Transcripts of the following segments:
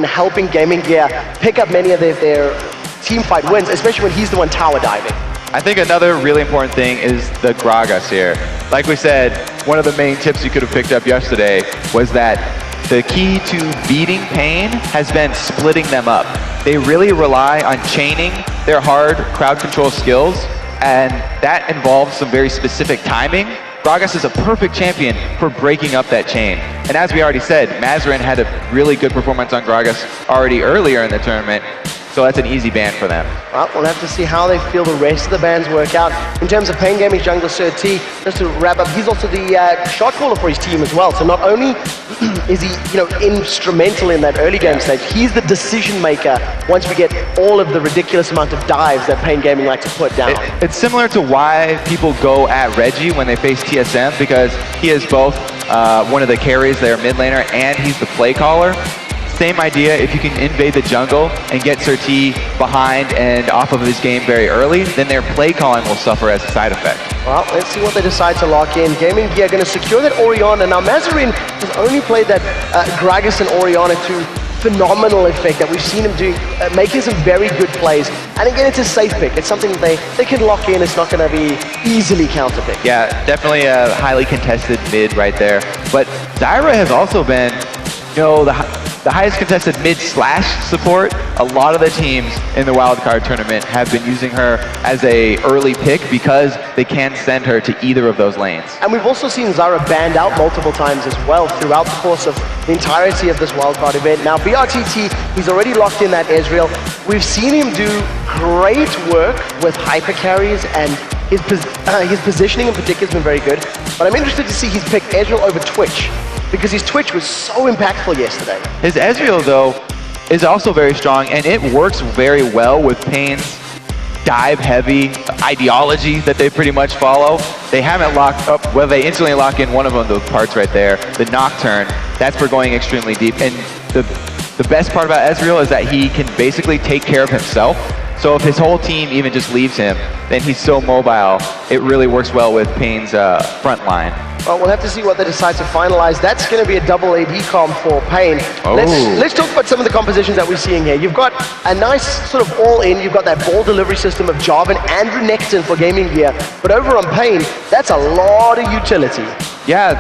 helping GamingGear pick up many of their team fight wins, especially when he's the one tower diving. I think another really important thing is the Gragas here. Like we said, one of the main tips you could have picked up yesterday was that the key to beating paiN has been splitting them up. They really rely on chaining their hard crowd control skills, and that involves some very specific timing. Gragas is a perfect champion for breaking up that chain. And as we already said, Mazarin had a really good performance on Gragas already earlier in the tournament, so that's an easy ban for them. Well, we'll have to see how they feel the rest of the bans work out. In terms of paiN Gaming's jungler Sir T, just to wrap up, he's also the shot caller for his team as well. So not only is he, instrumental in that early game stage, he's the decision maker once we get all of the ridiculous amount of dives that paiN Gaming like to put down. It's similar to why people go at Reggie when they face TSM, because he is both one of the carries, their mid laner, and he's the play caller. Same idea, if you can invade the jungle and get Sir T behind and off of his game very early, then their play calling will suffer as a side effect. Well, let's see what they decide to lock in. GamingGear going to secure that Orianna. Now, Mazarin has only played that Gragas and Orianna to phenomenal effect that we've seen him do, making some very good plays. And again, it's a safe pick. It's something they can lock in. It's not going to be easily counterpicked. Yeah, definitely a highly contested mid right there. But Zyra has also been, the highest contested mid/support. A lot of the teams in the Wildcard tournament have been using her as a early pick because they can send her to either of those lanes. And we've also seen Zyra banned out multiple times as well throughout the course of the entirety of this Wildcard event. Now, BRTT, he's already locked in that Ezreal. We've seen him do great work with hyper carries, and his positioning in particular has been very good. But I'm interested to see he's picked Ezreal over Twitch, because his Twitch was so impactful yesterday. His Ezreal, though, is also very strong, and it works very well with paiN's dive-heavy ideology that they pretty much follow. They haven't locked up, well, they instantly lock in one of them, those parts right there, the Nocturne. That's for going extremely deep. And the best part about Ezreal is that he can basically take care of himself. So if his whole team even just leaves him, then he's so mobile, it really works well with paiN's front line. Well, we'll have to see what they decide to finalize. That's going to be a double AD comp for paiN. Oh. Let's talk about some of the compositions that we're seeing here. You've got a nice sort of all-in. You've got that ball delivery system of Jarvan and Renekton for GamingGear. But over on paiN, that's a lot of utility. Yeah,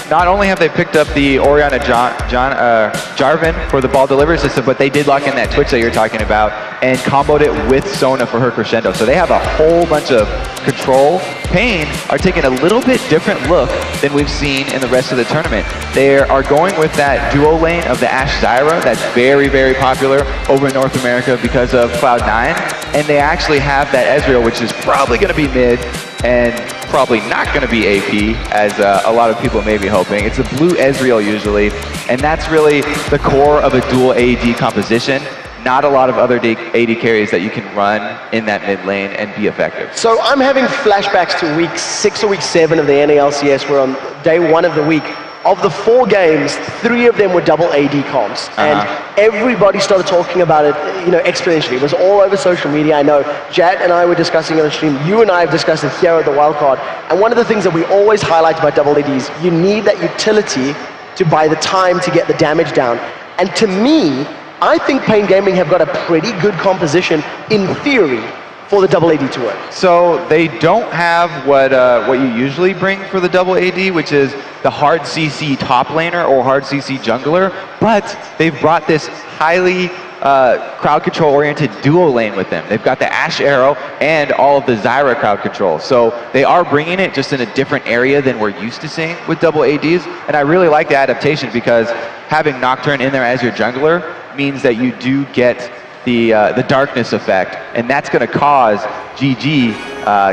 not only have they picked up the Orianna Jarvan for the ball delivery system, but they did lock in that Twitch that you're talking about and comboed it with Sona for her crescendo. So they have a whole bunch of control. paiN are taking a little bit different look than we've seen in the rest of the tournament. They are going with that duo lane of the Ashe Zyra that's very, very popular over in North America because of Cloud9. And they actually have that Ezreal, which is probably going to be mid and probably not going to be AP, as a lot of people may be hoping. It's a blue Ezreal usually, and that's really the core of a dual AD composition. Not a lot of other AD carries that you can run in that mid lane and be effective. So I'm having flashbacks to week 6 or week 7 of the NALCS. We're on day 1 of the week. Of the 4 games, 3 of them were double AD comps. And everybody started talking about it, exponentially. It was all over social media. I know Jad and I were discussing it on stream. You and I have discussed it here at the Wildcard. And one of the things that we always highlight about double ADs, you need that utility to buy the time to get the damage down. And to me, I think paiN Gaming have got a pretty good composition, in theory, for the double AD to work. So they don't have what you usually bring for the double AD, which is the hard CC top laner or hard CC jungler, but they've brought this highly crowd control oriented duo lane with them. They've got the Ashe Arrow and all of the Zyra crowd control. So they are bringing it just in a different area than we're used to seeing with double ADs. And I really like the adaptation because having Nocturne in there as your jungler means that you do get the darkness effect, and that's going to cause GG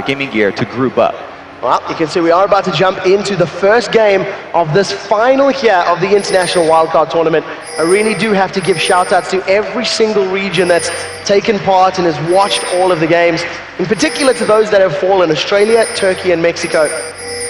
GamingGear to group up. Well, you can see we are about to jump into the first game of this final here of the International Wildcard Tournament. I really do have to give shout-outs to every single region that's taken part and has watched all of the games, in particular to those that have fallen: Australia, Turkey, and Mexico.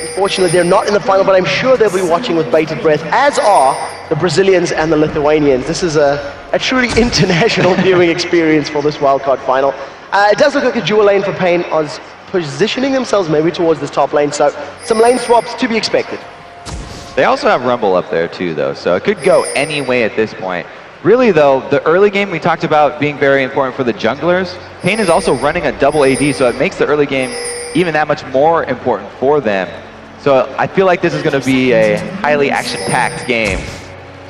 Unfortunately, they're not in the final, but I'm sure they'll be watching with bated breath, as are the Brazilians and the Lithuanians. This is a truly international viewing experience for this wildcard final. It does look like a dual lane for paiN is positioning themselves maybe towards this top lane, so some lane swaps to be expected. They also have Rumble up there too, though, so it could go any way at this point. Really though, the early game we talked about being very important for the junglers. paiN is also running a double AD, so it makes the early game even that much more important for them. So I feel like this is going to be a highly action-packed game,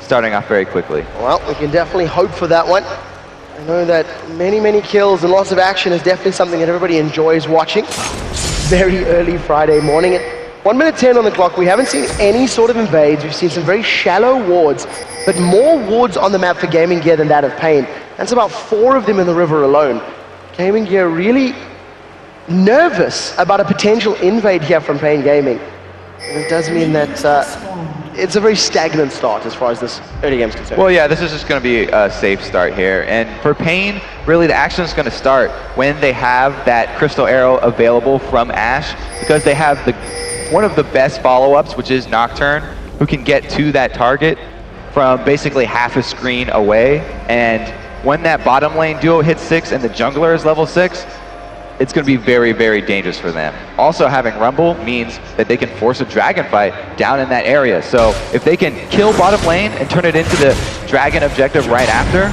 starting off very quickly. Well, we can definitely hope for that one. I know that many kills and lots of action is definitely something that everybody enjoys watching. Very early Friday morning. At 1 minute 10 on the clock, we haven't seen any sort of invades. We've seen some very shallow wards, but more wards on the map for GamingGear than that of paiN. That's about 4 of them in the river alone. GamingGear really nervous about a potential invade here from paiN Gaming. And it does mean that it's a very stagnant start as far as this early game is concerned. Well, yeah, this is just going to be a safe start here. And for paiN, really the action is going to start when they have that crystal arrow available from Ashe, because they have one of the best follow-ups, which is Nocturne, who can get to that target from basically half a screen away. And when that bottom lane duo hits 6 and the jungler is level 6, it's going to be very dangerous for them. Also, having Rumble means that they can force a dragon fight down in that area. So if they can kill bottom lane and turn it into the dragon objective right after,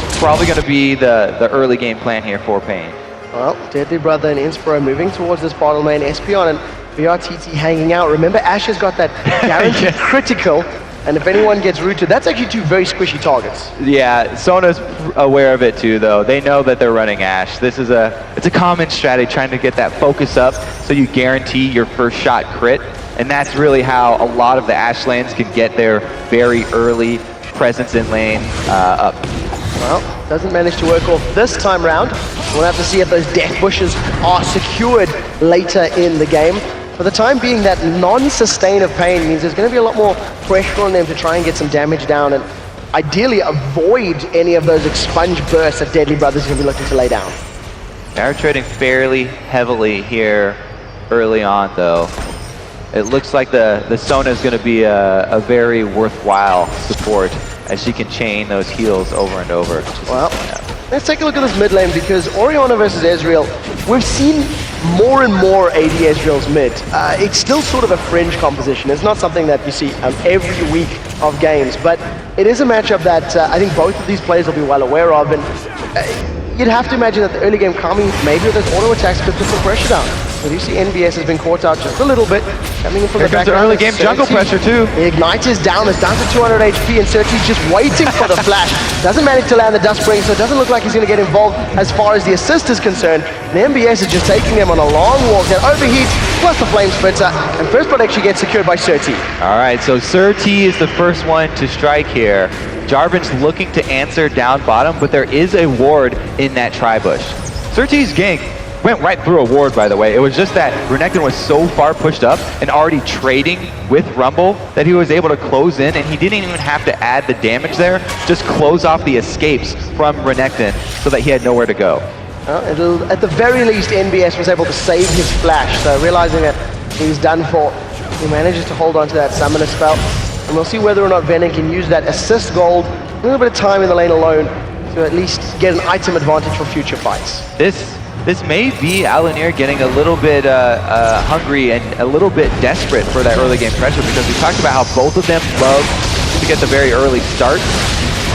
it's probably going to be the early game plan here for paiN. Well, Deadly Brother and Inspiro moving towards this bottom lane. Espeon and BRTT hanging out. Remember, Ashe has got that guaranteed critical. And if anyone gets rooted, that's actually 2 very squishy targets. Yeah, Sona's aware of it too, though. They know that they're running Ashe. This is it's a common strategy, trying to get that focus up so you guarantee your first shot crit. And that's really how a lot of the Ashe lanes can get their very early presence in lane up. Well, doesn't manage to work off this time round. We'll have to see if those death bushes are secured later in the game. For the time being, that non-sustain of paiN means there's going to be a lot more pressure on them to try and get some damage down and ideally avoid any of those expunge bursts that Deadly Brothers are going to be looking to lay down. They're trading fairly heavily here early on, though. It looks like the Sona is going to be a very worthwhile support, as she can chain those heals over and over. Well, let's take a look at this mid lane, because Orianna versus Ezreal, we've seen more and more AD Ezreal's mid. It's still sort of a fringe composition. It's not something that you see every week of games, but it is a matchup that I think both of these players will be well aware of, and you'd have to imagine that the early game coming maybe with those auto attacks could put some pressure down. But you see NBS has been caught out just a little bit, coming in from Here the comes background. early game jungle pressure too. The Ignite is down, it's down to 200 HP, and Serti's just waiting for the flash. Doesn't manage to land the Duskbring, so it doesn't look like he's going to get involved as far as the assist is concerned. And NBS is just taking them on a long walk. That overheat, plus the Flame Splitter, and first blood actually gets secured by Serti. All right, so Serti is the first one to strike here. Jarvan's looking to answer down bottom, but there is a ward in that tri-bush. Serti's gank went right through a ward, by the way. It was just that Renekton was so far pushed up and already trading with Rumble that he was able to close in, and he didn't even have to add the damage there, just close off the escapes from Renekton so that he had nowhere to go. At the very least, NBS was able to save his flash, so realizing that he's done for, he manages to hold on to that summoner spell. And we'll see whether or not Venom can use that assist gold, a little bit of time in the lane alone, to at least get an item advantage for future fights. This may be Alanir getting a little bit hungry and a little bit desperate for that early game pressure, because we talked about how both of them love to get the very early start,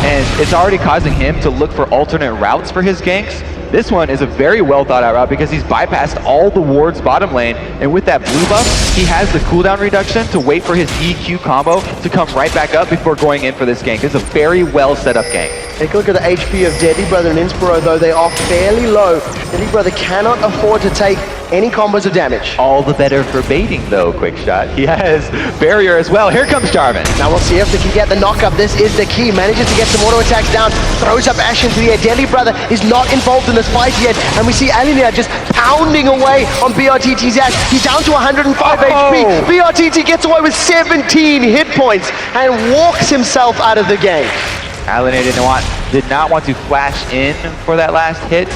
and it's already causing him to look for alternate routes for his ganks. This one is a very well thought out route because he's bypassed all the wards bottom lane, and with that blue buff, he has the cooldown reduction to wait for his EQ combo to come right back up before going in for this gank. It's a very well set up gank. Take a look at the HP of Deadly Brother and Inspiro, though they are fairly low. Deadly Brother cannot afford to take any combos of damage. All the better for baiting, though, Quick Shot. He has barrier as well. Here comes Jarvan. Now we'll see if they can get the knock-up. This is the key. Manages to get some auto attacks down, throws up Ashe into the air. Deadly Brother is not involved in this fight yet, and we see Alinea just pounding away on BRTT's Ashe. He's down to 105 HP. BRTT gets away with 17 hit points and walks himself out of the game. Alinea did not want to flash in for that last hit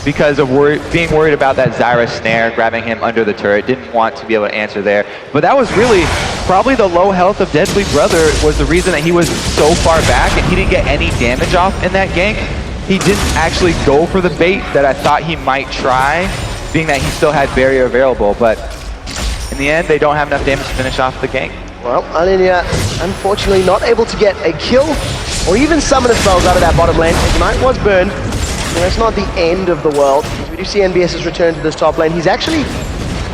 because of being worried about that Zyra snare grabbing him under the turret. Didn't want to be able to answer there. But that was really probably the low health of Deadly Brother was the reason that he was so far back and he didn't get any damage off in that gank. He didn't actually go for the bait that I thought he might try, being that he still had barrier available. But in the end, they don't have enough damage to finish off the gank. Well, Alinea, unfortunately, not able to get a kill. or even summoner spells out of that bottom lane. Ignite was burned, and that's not the end of the world. As we do see NBS's return to this top lane. He's actually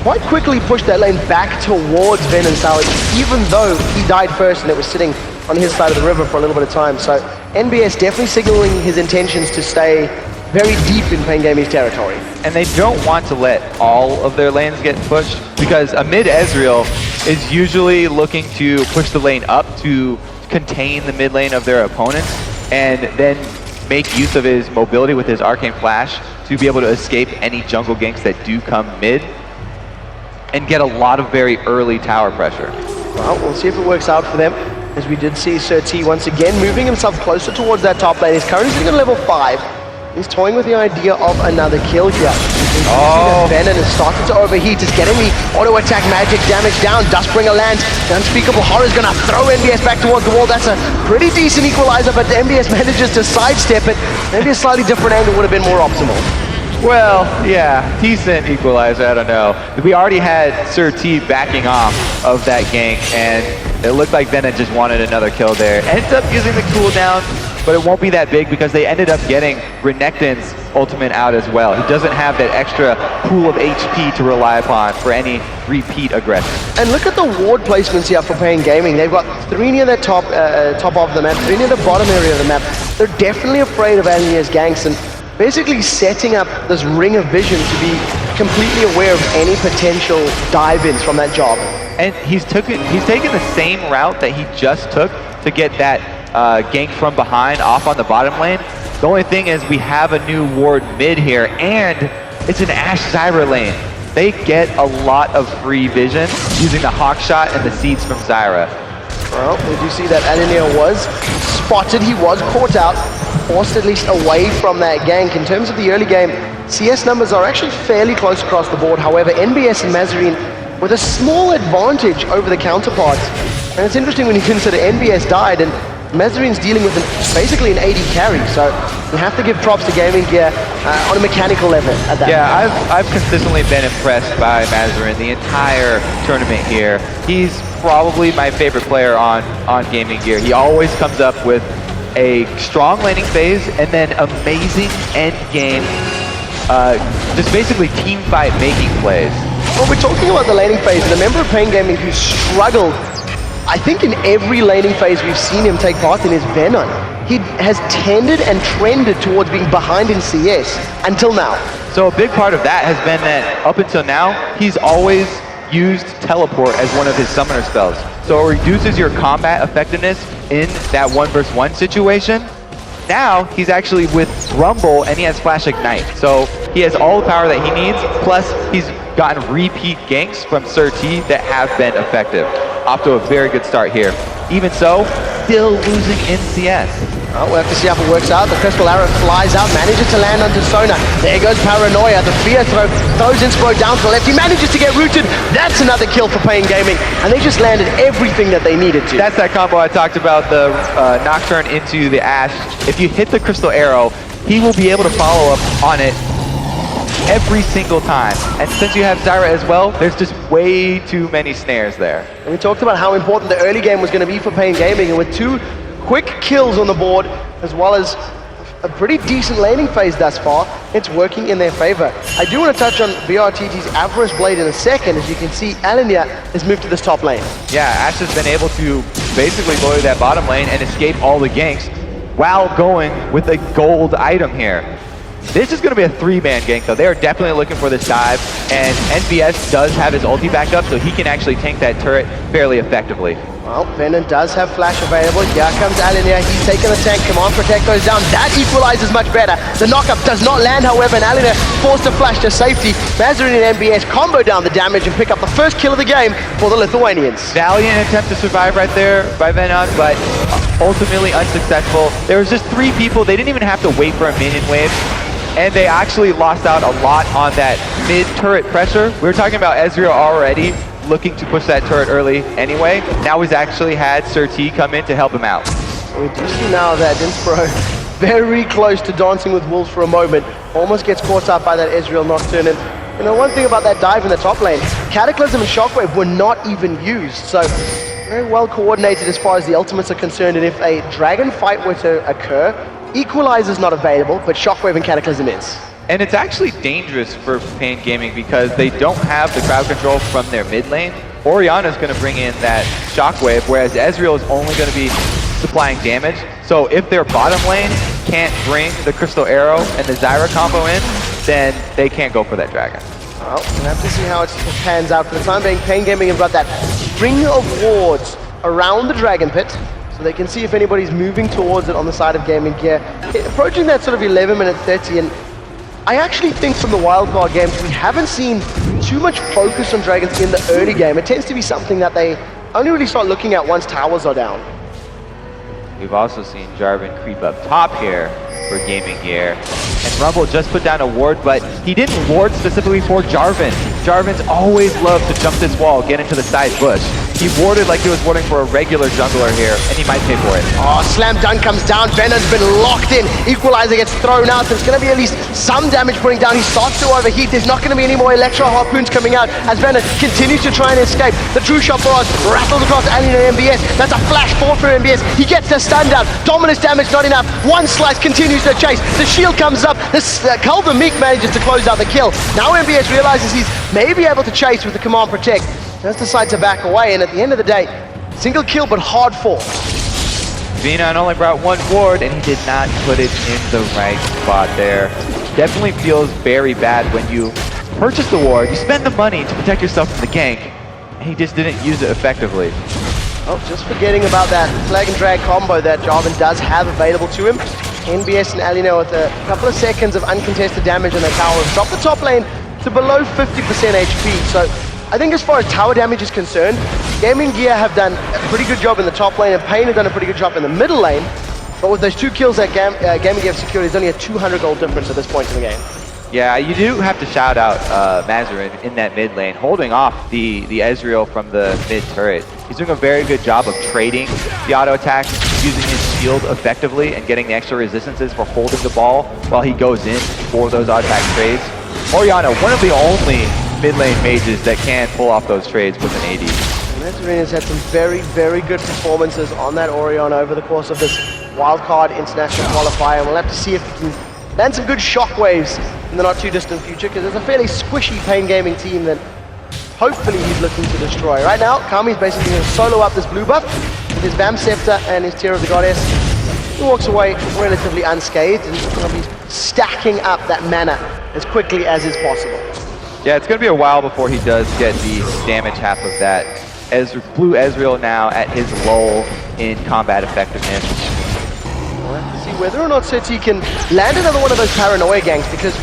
quite quickly pushed that lane back towards Ven and Sally, even though he died first and it was sitting on his side of the river for a little bit of time. So NBS definitely signaling his intentions to stay very deep in paiN Gaming's territory. And they don't want to let all of their lanes get pushed, because a mid Ezreal is usually looking to push the lane up to contain the mid lane of their opponents, and then make use of his mobility with his Arcane Flash to be able to escape any jungle ganks that do come mid, and get a lot of very early tower pressure. Well, we'll see if it works out for them, as we did see Sir T once again moving himself closer towards that top lane. He's currently sitting at level 5. He's toying with the idea of another kill here. Oh. Venom is starting to overheat. Is getting the auto attack magic damage down. Dustbringer lands. The Unspeakable Horror is going to throw NBS back towards the wall. That's a pretty decent equalizer, but NBS manages to sidestep it. Maybe a slightly different angle would have been more optimal. Well, yeah, decent equalizer, I don't know. We already had Sir T backing off of that gank, and it looked like Venom just wanted another kill there. Ends up using the cooldown, but it won't be that big because they ended up getting Renekton's ultimate out as well. He doesn't have that extra pool of HP to rely upon for any repeat aggression. And look at the ward placements here for paiN Gaming. They've got 3 near the top of the map, 3 near the bottom area of the map. They're definitely afraid of Alinia's ganks and basically setting up this ring of vision to be completely aware of any potential dive-ins from that job. And he's taken the same route that he just took to get that gank from behind off on the bottom lane. The only thing is we have a new ward mid here, and it's an Ashe Zyra lane. They get a lot of free vision using the Hawk Shot and the seeds from Zyra. Well, we do see that Alinia was spotted. He was caught out, forced at least away from that gank. In terms of the early game, CS numbers are actually fairly close across the board. However, NBS and Mazarine with a small advantage over the counterparts. And it's interesting when you consider NBS died and Mazarine's dealing with basically an AD carry, so you have to give props to GamingGear on a mechanical level at that. Yeah, I've consistently been impressed by Mazarine the entire tournament here. He's probably my favorite player on GamingGear. He always comes up with a strong laning phase and then amazing end game, just basically team fight making plays. Well, we're talking about the laning phase, and a member of paiN Gaming who struggled, I think in every laning phase we've seen him take part in, is Venom. He has tended and trended towards being behind in CS until now. So a big part of that has been that up until now, he's always used teleport as one of his summoner spells. So it reduces your combat effectiveness in that 1v1 situation. Now he's actually with Rumble and he has Flash Ignite. So he has all the power that he needs, plus he's gotten repeat ganks from Sir T that have been effective. Off to a very good start here. Even so, still losing in CS. Well, we'll have to see how it works out. The Crystal Arrow flies out, manages to land onto Sona. There goes Paranoia. The Fear Throw throws Inspiro down to the left. He manages to get rooted. That's another kill for paiN Gaming. And they just landed everything that they needed to. That's that combo I talked about, the Nocturne into the Ashe. If you hit the Crystal Arrow, he will be able to follow up on it every single time. And since you have Zyra as well, there's just way too many snares there. And we talked about how important the early game was going to be for paiN Gaming, and with 2 quick kills on the board, as well as a pretty decent laning phase thus far, it's working in their favor. I do want to touch on BRTT's Avarice Blade in a second. As you can see, Alinia has moved to this top lane. Yeah, Ashe has been able to basically go to that bottom lane and escape all the ganks while going with a gold item here. This is going to be a 3-man gank, though. They are definitely looking for this dive, and NBS does have his ulti back up, so he can actually tank that turret fairly effectively. Well, Venom does have Flash available. Here comes Alinia. He's taking the tank. Command Protect goes down. That equalizes much better. The knockup does not land, however, and Alinia forced to flash to safety. Mazarine and NBS combo down the damage and pick up the first kill of the game for the Lithuanians. Valiant attempt to survive right there by Venom, but ultimately unsuccessful. There was just 3 people. They didn't even have to wait for a minion wave. And they actually lost out a lot on that mid-turret pressure. We were talking about Ezreal already looking to push that turret early anyway. Now he's actually had Sir T come in to help him out. We do see now that Inspiro very close to dancing with wolves for a moment. Almost gets caught up by that Ezreal Nocturne. And you know, one thing about that dive in the top lane, Cataclysm and Shockwave were not even used. So very well coordinated as far as the ultimates are concerned, and if a dragon fight were to occur, Equalizer's not available, but Shockwave and Cataclysm is. And it's actually dangerous for paiN Gaming because they don't have the crowd control from their mid lane. Orianna's going to bring in that Shockwave, whereas Ezreal is only going to be supplying damage. So if their bottom lane can't bring the Crystal Arrow and the Zyra combo in, then they can't go for that dragon. Well, we'll have to see how it pans out. For the time being, paiN Gaming have got that ring of wards around the Dragon Pit, so they can see if anybody's moving towards it on the side of GamingGear. Approaching that sort of 11-minute 30, and I actually think from the Wildcard games, we haven't seen too much focus on Dragons in the early game. It tends to be something that they only really start looking at once towers are down. We've also seen Jarvan creep up top here for GamingGear. And Rumble just put down a ward, but he didn't ward specifically for Jarvan. Jarvan's always loved to jump this wall, get into the side bush. He warded like he was warding for a regular jungler here, and he might pay for it. Oh, slam dunk comes down. Venon's been locked in. Equalizer gets thrown out. There's going to be at least some damage putting down. He starts to overheat. There's not going to be any more Electro Harpoons coming out as Venon continues to try and escape. The True Shot Barrage rattles across Alina MBS. That's a flash forward for MBS. He gets the stun down. Dominus damage not enough. One slice continues to chase. The shield comes up. This Culver Meek manages to close out the kill. Now MBS realizes he's maybe able to chase with the Command Protect. Just decides to back away, and at the end of the day, single kill but hard fought. Venon only brought one ward, and he did not put it in the right spot there. Definitely feels very bad when you purchase the ward, you spend the money to protect yourself from the gank, and he just didn't use it effectively. Oh, just forgetting about that flag and drag combo that Jarvan does have available to him. NBS and Alina with a couple of seconds of uncontested damage on their towers. Drop the top lane to below 50% HP, so I think as far as tower damage is concerned, GamingGear have done a pretty good job in the top lane, and paiN have done a pretty good job in the middle lane. But with those two kills that GamingGear have secured, there's only a 200 gold difference at this point in the game. Yeah, you do have to shout out Mazarin in that mid lane, holding off the Ezreal from the mid turret. He's doing a very good job of trading the auto attacks, using his shield effectively, and getting the extra resistances for holding the ball while he goes in for those auto attack trades. Orianna, one of the only mid lane mages that can pull off those trades with an AD. Mazarin has had some very, very good performances on that Orianna over the course of this Wildcard International Qualifier. We'll have to see if he can land some good shockwaves in the not too distant future, because there's a fairly squishy paiN Gaming team that hopefully he's looking to destroy. Right now, Kami's basically going to solo up this blue buff with his Vamp Scepter and his Tear of the Goddess. He walks away relatively unscathed, and he's going to be stacking up that mana as quickly as is possible. Yeah, it's going to be a while before he does get the damage half of that. Blue Ezreal now at his lull in combat effectiveness. We'll have to see whether or not City can land another one of those paranoia ganks, because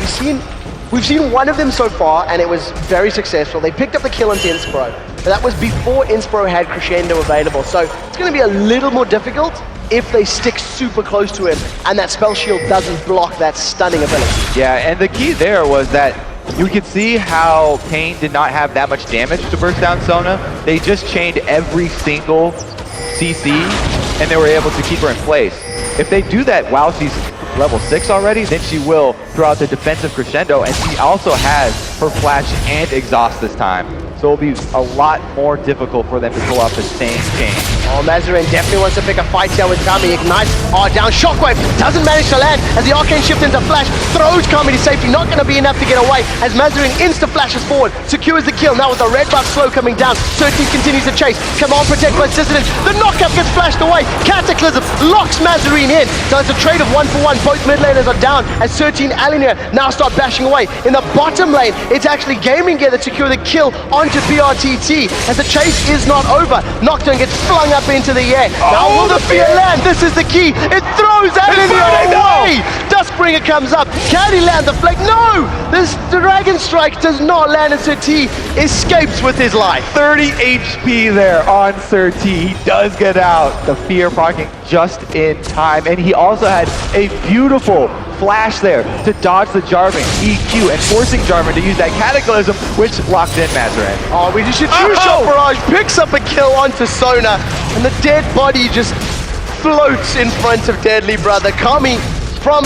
we've seen one of them so far, and it was very successful. They picked up the kill into Inspiro, but that was before Inspiro had Crescendo available, so it's going to be a little more difficult if they stick super close to him and that spell shield doesn't block that stunning ability. Yeah, and the key there was that you could see how paiN did not have that much damage to burst down Sona. They just chained every single CC, and they were able to keep her in place. If they do that while she's level 6 already, then she will throw out the defensive Crescendo, and she also has her flash and exhaust this time. So it'll be a lot more difficult for them to pull off the same chain. Oh, Mazarin definitely wants to pick a fight here with Kami. Ignites, down, Shockwave, doesn't manage to land as the Arcane Shift into Flash, throws Kami to safety, not going to be enough to get away as Mazarin insta-flashes forward, secures the kill. Now with the red buff slow coming down, 13 continues to chase. Command Protect by Dissident, the knockup gets flashed away, Cataclysm locks Mazarin in. So it's a trade of 1-for-1, both mid laners are down as 13 Alina now start bashing away. In the bottom lane, it's actually GamingGear that secure the kill onto PRTT as the chase is not over. Nocturne gets flung up into the air. Now will the fear land? This is the key. It throws Alina away. Duskbringer comes up. Can he land the flag? No! This Dragon Strike does not land, and Sir T escapes with his life. 30 HP there on Sir T. He does get out. The fear proccing just in time, and he also had a beautiful flash there to dodge the Jarvan EQ and forcing Jarvan to use that Cataclysm, which locked in Mazarin. Oh, we just shoot True Shot Barrage, picks up a kill onto Sona, and the dead body just floats in front of Deadly Brother. Kami from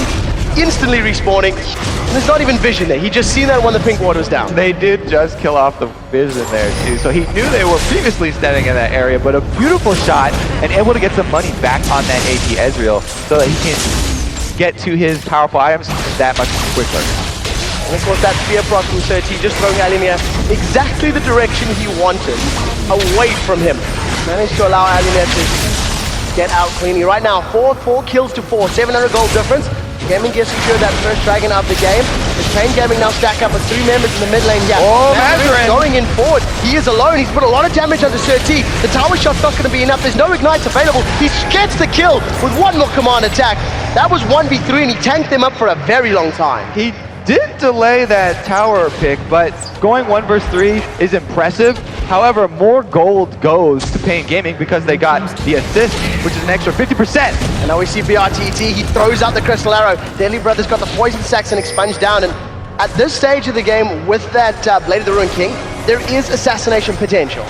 instantly respawning. And there's not even vision there. He just seen that when the pink ward was down. They did just kill off the vision there too, so he knew they were previously standing in that area, but a beautiful shot and able to get some money back on that AP Ezreal so that he can get to his powerful items that much quicker. And of course that spear proc from Surti just throwing Alinea exactly the direction he wanted, away from him. Managed to allow Alinea to get out cleanly. Right now, 4 kills to 4, 700 gold difference. GamingGear secured that first dragon of the game. As paiN Gaming now stack up with 3 members in the mid lane. Yeah, oh, Mazarin going in forward. He is alone. He's put a lot of damage onto Surti. The tower shot's not going to be enough. There's no ignites available. He gets the kill with one more command attack. That was 1v3 and he tanked them up for a very long time. He did delay that tower pick, but going 1 versus 3 is impressive. However, more gold goes to paiN Gaming because they got the assist, which is an extra 50%. And now we see BRTT, he throws out the Crystal Arrow. Deadly Brother's got the Poison Sax and Expunge down, and at this stage of the game, with that Blade of the Ruined King, there is assassination potential.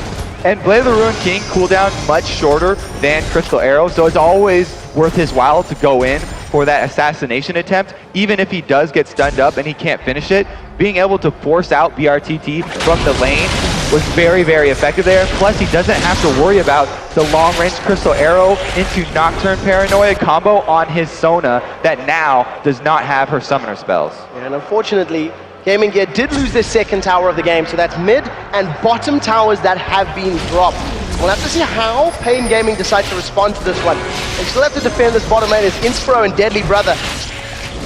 And Blade of the Ruined King cooldown much shorter than Crystal Arrow, so it's always worth his while to go in for that assassination attempt. Even if he does get stunned up and he can't finish it, being able to force out BRTT from the lane was very, very effective there. Plus, he doesn't have to worry about the long-range Crystal Arrow into Nocturne Paranoia combo on his Sona that now does not have her summoner spells. Yeah, and unfortunately, GamingGear did lose their second tower of the game, so that's mid and bottom towers that have been dropped. We'll have to see how paiN Gaming decide to respond to this one. They still have to defend this bottom lane as Inspro and Deadly Brother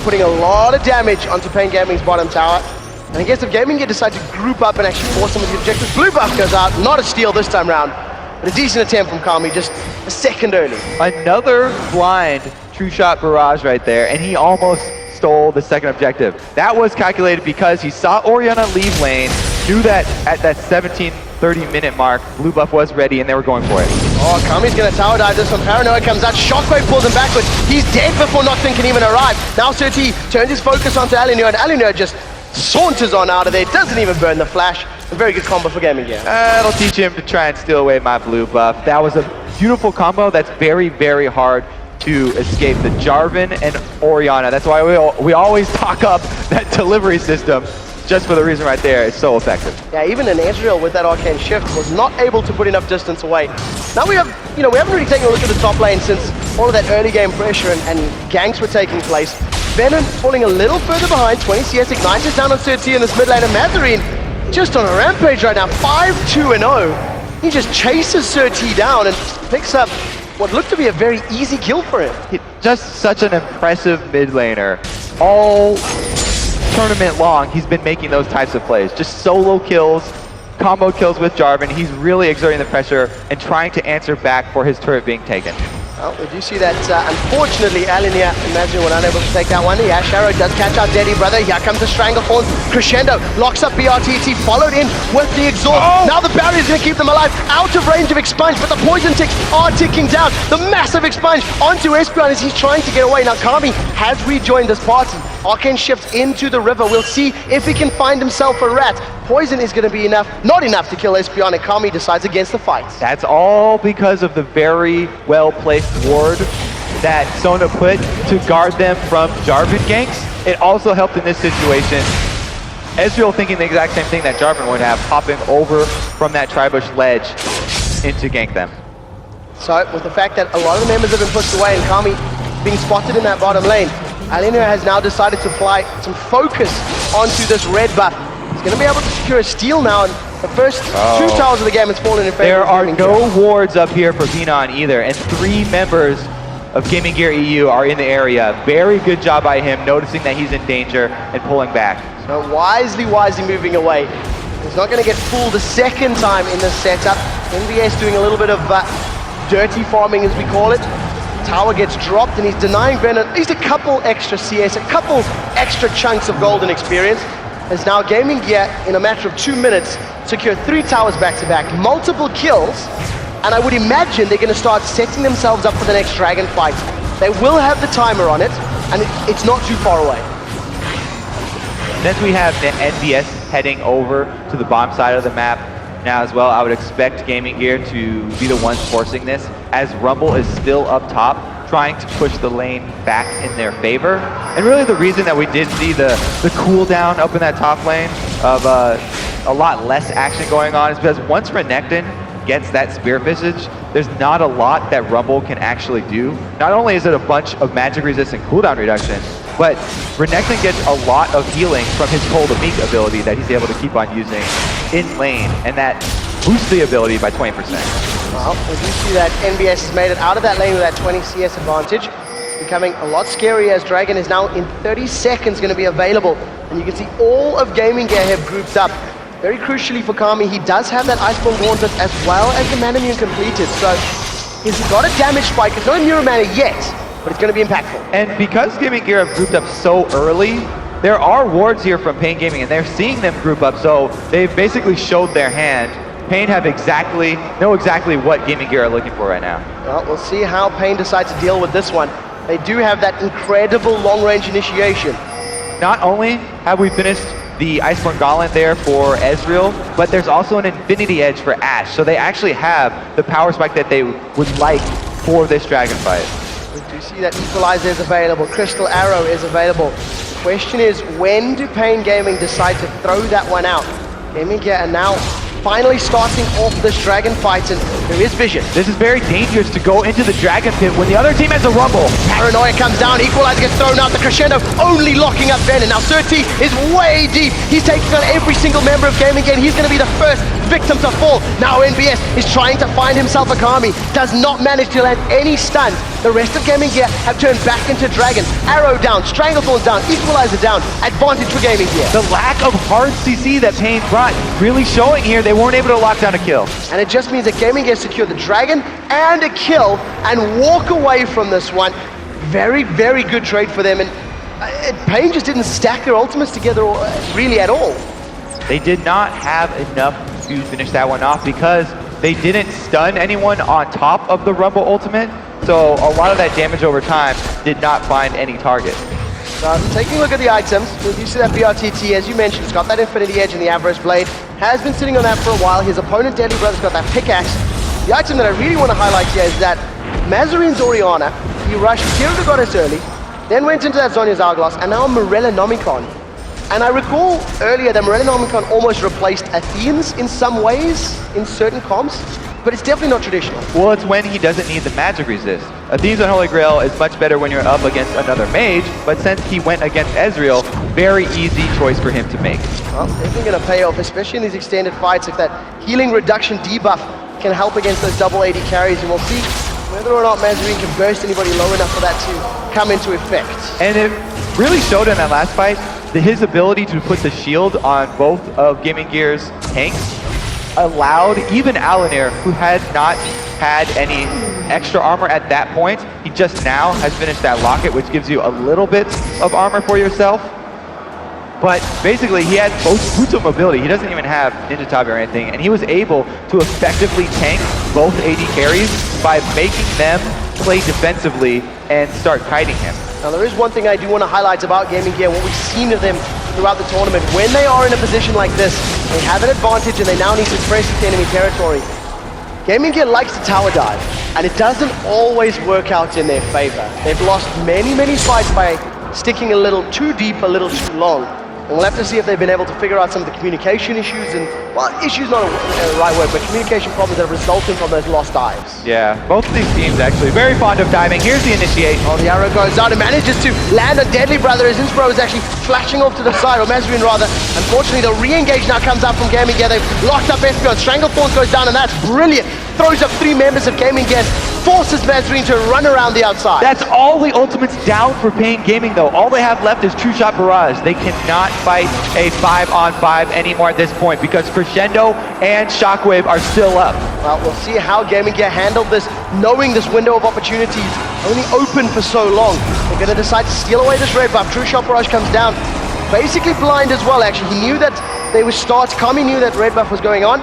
putting a lot of damage onto paiN Gaming's bottom tower. And I guess if GamingGear decide to group up and actually force some of the objectives, blue buff goes out, not a steal this time round, but a decent attempt from Kami, just a second early. Another blind true shot barrage right there, and he almost stole the second objective. That was calculated because he saw Orianna leave lane, knew that at that 17-30 minute mark, blue buff was ready and they were going for it. Oh, Kami's gonna tower dive this one. Paranoia comes out, Shockwave pulls him backwards. He's dead before Nocturne can even arrive. Now Surti turns his focus onto Alinea, and Alinea just saunters on out of there, doesn't even burn the flash. A very good combo for GamingGear. That'll teach him to try and steal away my blue buff. That was a beautiful combo that's very, very hard to escape the Jarvan and Orianna. That's why we always talk up that delivery system, just for the reason right there. It's so effective. Yeah, even an Ezreal with that arcane shift was not able to put enough distance away. Now we have, we haven't really taken a look at the top lane since all of that early game pressure and ganks were taking place. Venom falling a little further behind, 20 CS Ignite is down on Surti in this mid lane, and Mazarin just on a rampage right now, 5-2-0. He just chases Surti down and picks up what looked to be a very easy kill for him. Just such an impressive mid laner. All tournament long, he's been making those types of plays. Just solo kills, combo kills with Jarvan. He's really exerting the pressure and trying to answer back for his turret being taken. Well, we do see that, unfortunately, Alinea and Mazarin were unable to take that one. The Ash Arrow does catch out Deadly Brother. Here comes the Stranglethorn. Crescendo locks up BRTT, followed in with the Exhaust. Oh! Now the barrier's going to keep them alive. Out of range of Expunge, but the poison ticks are ticking down. The massive Expunge onto Espeon as he's trying to get away. Now Kami has rejoined this party. Arcane shifts into the river. We'll see if he can find himself a rat. Poison is going to be enough, not enough to kill Espeon, and Kami decides against the fight. That's all because of the very well-placed ward that Sona put to guard them from Jarvan ganks. It also helped in this situation. Ezreal thinking the exact same thing that Jarvan would have, hopping over from that Tribush ledge into gank them. So, with the fact that a lot of the members have been pushed away and Kami being spotted in that bottom lane, Alinea has now decided to apply some focus onto this red buff. He's going to be able to secure a steal now, and the first two towers of the game has fallen in favor There of are GamingGear. no wards up here for Xenon either, and 3 members of GamingGear.eu are in the area. Very good job by him, noticing that he's in danger and pulling back. So wisely moving away. He's not going to get fooled a second time in this setup. NBS doing a little bit of dirty farming, as we call it. Tower gets dropped and he's denying Venom at least a couple extra CS, a couple extra chunks of golden experience. As now GamingGear, in a matter of 2 minutes, secure 3 towers back-to-back, multiple kills, and I would imagine they're going to start setting themselves up for the next dragon fight. They will have the timer on it, and it's not too far away. Since we have the NBS heading over to the bottom side of the map now as well, I would expect GamingGear to be the ones forcing this. As Rumble is still up top, trying to push the lane back in their favor. And really the reason that we did see the cooldown up in that top lane of a lot less action going on is because once Renekton gets that Spear Visage, there's not a lot that Rumble can actually do. Not only is it a bunch of magic resistant cooldown reduction, but Renekton gets a lot of healing from his Cold of Meek ability that he's able to keep on using in lane, and that boosts the ability by 20%. Well, we do see that NBS has made it out of that lane with that 20 CS advantage, becoming a lot scarier as Dragon is now in 30 seconds going to be available. And you can see all of GamingGear have grouped up. Very crucially for Kami, he does have that Iceborne Gauntlet as well as the Mana Immune completed. So he's got a damage spike. It's not a Neuromana yet, but it's going to be impactful. And because GamingGear have grouped up so early, there are wards here from paiN Gaming, and they're seeing them group up, so they've basically showed their hand. paiN know exactly what GamingGear are looking for right now. Well, we'll see how paiN decides to deal with this one. They do have that incredible long-range initiation. Not only have we finished the Iceborne Gauntlet there for Ezreal, but there's also an Infinity Edge for Ashe, so they actually have the power spike that they would like for this dragon fight. We do see that Equalizer is available, Crystal Arrow is available. The question is, when do paiN Gaming decide to throw that one out? GamingGear are now finally starting off this dragon fight, and there is vision. This is very dangerous to go into the dragon pit when the other team has a Rumble. Paranoia comes down, Equalizer gets thrown out, the Crescendo only locking up Venom. Now Surti is way deep. He's taking on every single member of GamingGear, and he's going to be the first victim to fall. Now NBS is trying to find himself a Kami, does not manage to land any stuns. The rest of GamingGear have turned back into Dragon. Arrow down, Stranglethorn down, Equalizer down, advantage for GamingGear. The lack of hard CC that paiN brought really showing here. They weren't able to lock down a kill. And it just means that GamingGear secure the Dragon and a kill and walk away from this one. Very, very good trade for them, and paiN just didn't stack their ultimates together really at all. They did not have enough to finish that one off because they didn't stun anyone on top of the Rumble ultimate, so a lot of that damage over time did not find any target. Taking a look at the items, you see that BRTT, as you mentioned, it's got that Infinity Edge and the Avarice Blade, has been sitting on that for a while. His opponent, Deadly Brother's got that pickaxe. The item that I really want to highlight here is that Mazarine's Orianna, he rushed Hero the Goddess early, then went into that Zhonya's Hourglass, and now Morella Nomicon. And I recall earlier that Morella Nomicon almost replaced Athene's in some ways, in certain comps, but it's definitely not traditional. Well, it's when he doesn't need the magic resist. Athene's Unholy Grail is much better when you're up against another mage, but since he went against Ezreal, very easy choice for him to make. Well, definitely going to pay off, especially in these extended fights, if that healing reduction debuff can help against those double AD carries, and we'll see whether or not Mazarine can burst anybody low enough for that to come into effect. And it really showed in that last fight that his ability to put the shield on both of GamingGear's tanks allowed even Alanir, who had not had any extra armor at that point, he just now has finished that locket, which gives you a little bit of armor for yourself. But basically, he had boots of mobility. He doesn't even have Ninja Tabi or anything, and he was able to effectively tank both AD carries by making them play defensively and start kiting him. Now, there is one thing I do want to highlight about GamingGear, what we've seen of them throughout the tournament. When they are in a position like this, they have an advantage and they now need to press into enemy territory. GamingGear likes to tower dive, and it doesn't always work out in their favor. They've lost many, many fights by sticking a little too deep, a little too long. And we'll have to see if they've been able to figure out some of the communication issues and, well, issues not the right word, but communication problems that are resulting from those lost dives. Yeah, both of these teams actually very fond of diving. Here's the initiate. Oh, the arrow goes out and manages to land a Deadly Brother as Inspiro is actually flashing off to the side, or Mazarine rather. Unfortunately, the re-engage now comes out from GamingGear. They've locked up Espion. Stranglethorn goes down, and that's brilliant. Throws up 3 members of GamingGear, forces Mazarine to run around the outside. That's all the ultimates down for paiN Gaming, though. All they have left is True Shot Barrage. They cannot fight a 5-on-5 anymore at this point because Crescendo and Shockwave are still up. Well, we'll see how GamingGear handled this, knowing this window of opportunity only open for so long. They're going to decide to steal away this red buff. True Shot Barrage comes down, basically blind as well, actually. He knew that they would start. Kami knew that red buff was going on.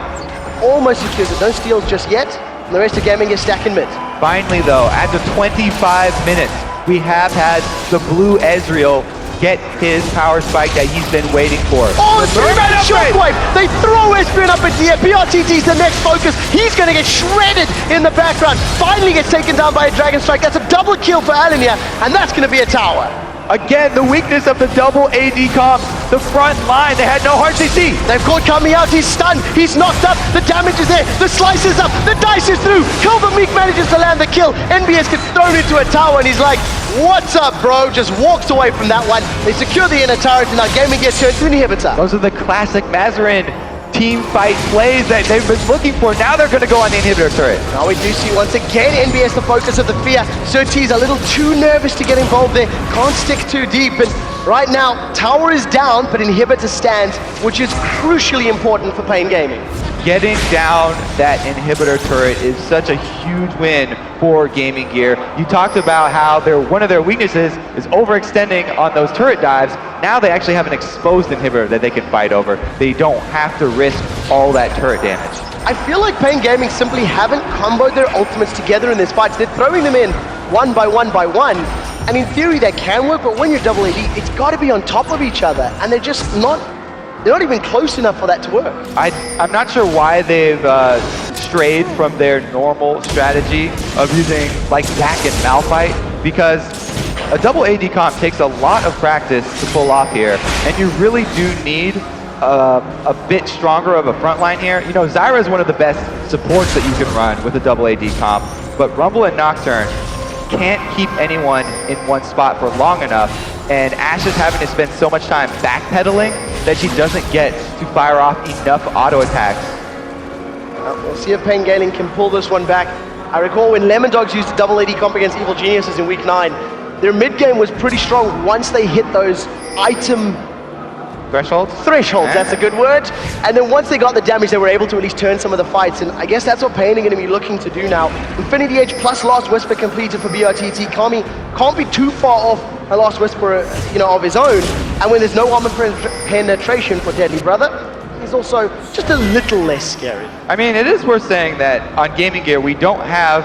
Almost secures it. No steals just yet. And the rest of GamingGear stack in mid. Finally, though, after 25 minutes, we have had the blue Ezreal get his power spike that he's been waiting for. Oh, the three-man shockwave! They throw Espion up into the air. BRTT's the next focus. He's going to get shredded in the background. Finally gets taken down by a Dragon Strike. That's a double kill for Alan here, and that's going to be a tower. Again, the weakness of the double AD comp, the front line, they had no hard CC. They've caught Kami out, he's stunned, he's knocked up, the damage is there, the slice is up, the dice is through, Meek manages to land the kill, NBS gets thrown into a tower and he's like, what's up, bro? Just walks away from that one. They secure the inner turret and now GamingGear turns to inhibitor. Those are the classic Mazarin team fight plays that they've been looking for. Now they're going to go on the inhibitor turret. Now we do see once again NBS the focus of the fear. Surtees a little too nervous to get involved there, can't stick too deep, and right now tower is down but inhibitor stands, which is crucially important for paiN Gaming. Getting down that inhibitor turret is such a huge win for GamingGear. You talked about how one of their weaknesses is overextending on those turret dives. Now they actually have an exposed inhibitor that they can fight over. They don't have to risk all that turret damage. I feel like paiN Gaming simply haven't comboed their ultimates together in this fight. They're throwing them in one by one by one, and in theory that can work, but when you're double AD, it's got to be on top of each other, and they're just not even close enough for that to work. I'm not sure why they've strayed from their normal strategy of using like Zac and Malphite, because a double AD comp takes a lot of practice to pull off here, and you really do need a bit stronger of a front line here. You know, Zyra is one of the best supports that you can run with a double AD comp, but Rumble and Nocturne can't keep anyone in one spot for long enough, and Ashe is having to spend so much time backpedaling that she doesn't get to fire off enough auto attacks. We'll see if paiN Gaming can pull this one back. I recall when Lemon Dogs used a double AD comp against Evil Geniuses in week 9, their mid game was pretty strong once they hit those item Thresholds, that's a good word. And then once they got the damage, they were able to at least turn some of the fights. And I guess that's what paiN are going to be looking to do now. Infinity Edge plus Last Whisper completed for BRTT. Kami can't be too far off a Last Whisper, of his own. And when there's no armor penetration for Deadly Brother, he's also just a little less scary. I mean, it is worth saying that on GamingGear, we don't have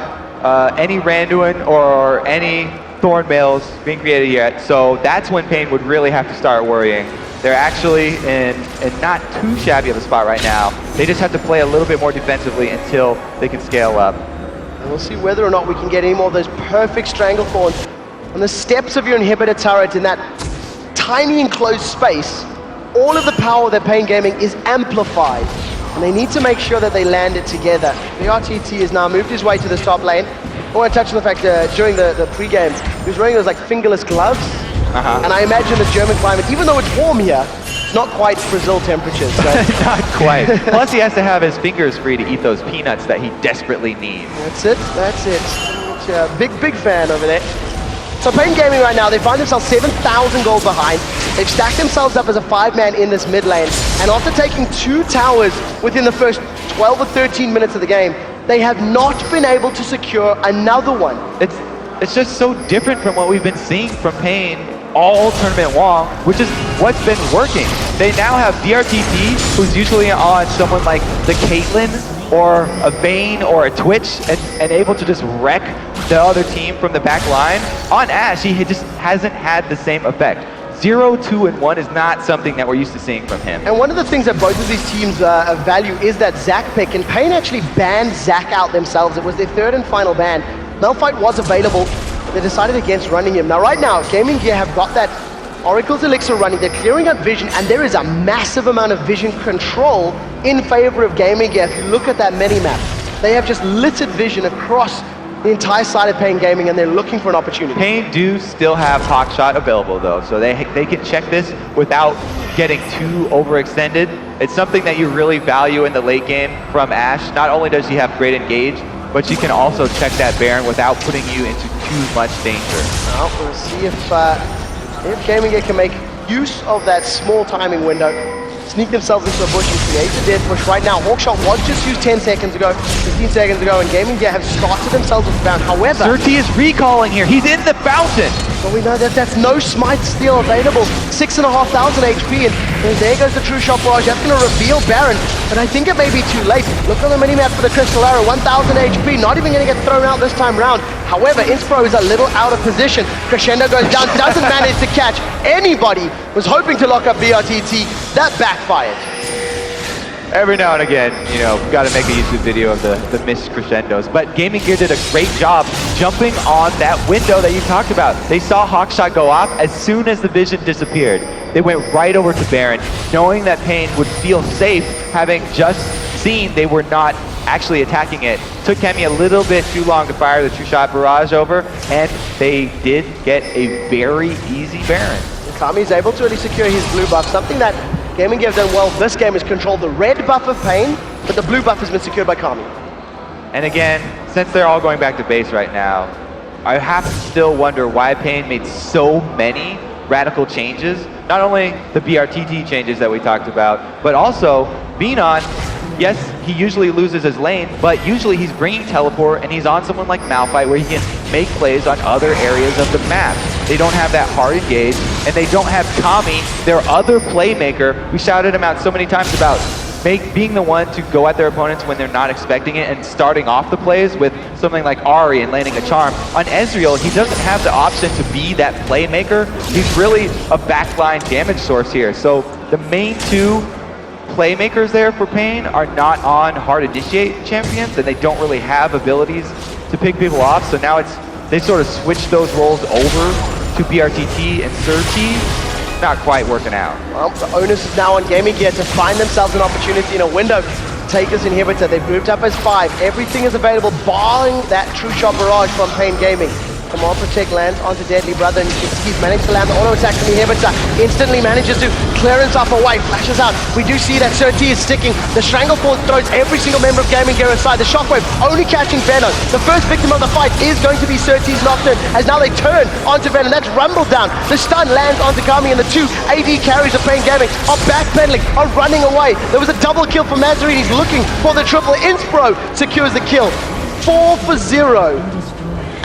any Randuin or any Thornmails being created yet. So that's when paiN would really have to start worrying. They're actually in not too shabby of a spot right now. They just have to play a little bit more defensively until they can scale up. And we'll see whether or not we can get any more of those perfect Stranglethorns on the steps of your inhibitor turret in that tiny enclosed space. All of the power that paiN Gaming is amplified, and they need to make sure that they land it together. The RTT has now moved his way to the top lane. I want to touch on the fact during the pre-game, he was wearing those like fingerless gloves. And I imagine the German climate, even though it's warm here, it's not quite Brazil temperatures. So. Not quite. Plus he has to have his fingers free to eat those peanuts that he desperately needs. That's it. Big fan over there. So paiN Gaming right now, they find themselves 7,000 gold behind. They've stacked themselves up as a 5-man in this mid lane. And after taking 2 towers within the first 12 or 13 minutes of the game, they have not been able to secure another one. It's just so different from what we've been seeing from paiN all tournament long, which is what's been working. They now have BRTT, who's usually on someone like the Caitlyn or a Vayne or a Twitch, and able to just wreck the other team from the back line. On Ashe, he just hasn't had the same effect. 0, 2, and 1 is not something that we're used to seeing from him. And one of the things that both of these teams value is that Zac pick, and paiN actually banned Zac out themselves. It was their 3rd and final ban. Malphite was available, but they decided against running him. Now right now, GamingGear have got that Oracle's Elixir running, they're clearing up vision, and there is a massive amount of vision control in favor of GamingGear. If you look at that mini-map, they have just littered vision across the entire side of paiN Gaming, and they're looking for an opportunity. paiN do still have Hawkshot available though, so they can check this without getting too overextended. It's something that you really value in the late game from Ashe. Not only does she have great engage, but she can also check that Baron without putting you into too much danger. Well, we'll see if GamingGear can make use of that small timing window, sneak themselves into a bush and create a death bush. Right now, Hawkshot was just used 10 seconds ago, 15 seconds ago, and GamingGear have started themselves with the round. However, Surti is recalling here. He's in the fountain. But we know that that's no smite steal available. 6,500 HP, and there goes the true shot barrage. That's going to reveal Baron, but I think it may be too late. Look on the minimap for the Crystal Arrow, 1,000 HP, not even going to get thrown out this time round. However, Inspro is a little out of position. Crescendo goes down, doesn't manage to catch anybody. Was hoping to lock up BRTT. That backfired. Every now and again, you know, got to make a YouTube video of the missed crescendos. But GamingGear did a great job jumping on that window that you talked about. They saw Hawkshot go off as soon as the vision disappeared. They went right over to Baron, knowing that paiN would feel safe, having just seen they were not actually attacking it. Took Kemi a little bit too long to fire the true shot barrage over, and they did get a very easy Baron. Kami's able to really secure his blue buff, something that GamingGear have done well this game is control the red buff of paiN, but the blue buff has been secured by Kami. And again, since they're all going back to base right now, I have to still wonder why paiN made so many radical changes. Not only the BRTT changes that we talked about, but also Beanon. Yes, he usually loses his lane, but usually he's bringing teleport and he's on someone like Malphite where he can make plays on other areas of the map. They don't have that hard engage, and they don't have Kami, their other playmaker. We shouted him out so many times about being the one to go at their opponents when they're not expecting it and starting off the plays with something like Ahri and landing a charm. On Ezreal, he doesn't have the option to be that playmaker. He's really a backline damage source here. So the main two playmakers there for paiN are not on hard initiate champions, and they don't really have abilities to pick people off. So now they sort of switch those roles over to BRTT and Surti. Not quite working out. Well, the onus is now on GamingGear to find themselves an opportunity in a window. Take this inhibitor. They've moved up as 5. Everything is available, barring that true shot barrage from paiN Gaming. Come on, protect, lands onto Deadly Brother, and he's managed to land the auto attack from the inhibitor. Instantly manages to clearance off away, flashes out. We do see that Surti is sticking. The Strangleforce throws every single member of GamingGear aside. The Shockwave only catching Venom. The first victim of the fight is going to be Surti's Nocturne, as now they turn onto Venom. That's rumbled down. The stun lands onto Kami, and the 2 AD carries of paiN Gaming are backpedaling, are running away. There was a double kill from Mazarine. He's looking for the triple. Inspro secures the kill. 4 for 0.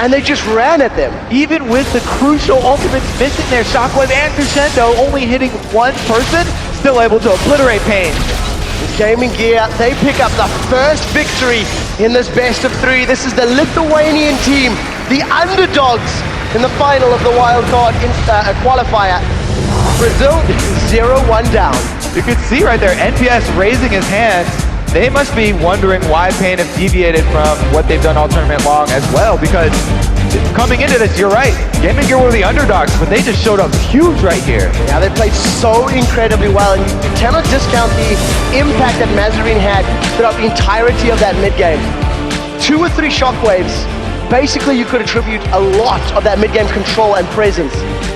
And they just ran at them. Even with the crucial ultimates missing there, Shockwave and Crescendo only hitting one person, still able to obliterate paiN. GamingGear, they pick up the first victory in this best of 3. This is the Lithuanian team, the underdogs in the final of the Wildcard qualifier. Brazil 0-1 down. You can see right there, NPS raising his hand. They must be wondering why paiN have deviated from what they've done all tournament long as well, because coming into this, you're right, GamingGear were the underdogs, but they just showed up huge right here. Yeah, they played so incredibly well, and you cannot discount the impact that Mazarine had throughout the entirety of that mid-game. 2 or 3 shockwaves. Basically, you could attribute a lot of that mid-game control and presence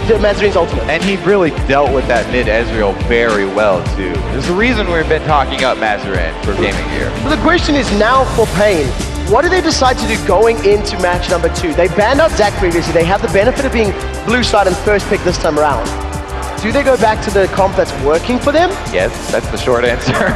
to Mazarine's ultimate. And he really dealt with that mid-Ezreal very well, too. There's a reason we've been talking up Mazarine for GamingGear. So the question is now for paiN, what do they decide to do going into match number 2? They banned out Zach previously. They have the benefit of being blue side and first pick this time around. Do they go back to the comp that's working for them? Yes, that's the short answer.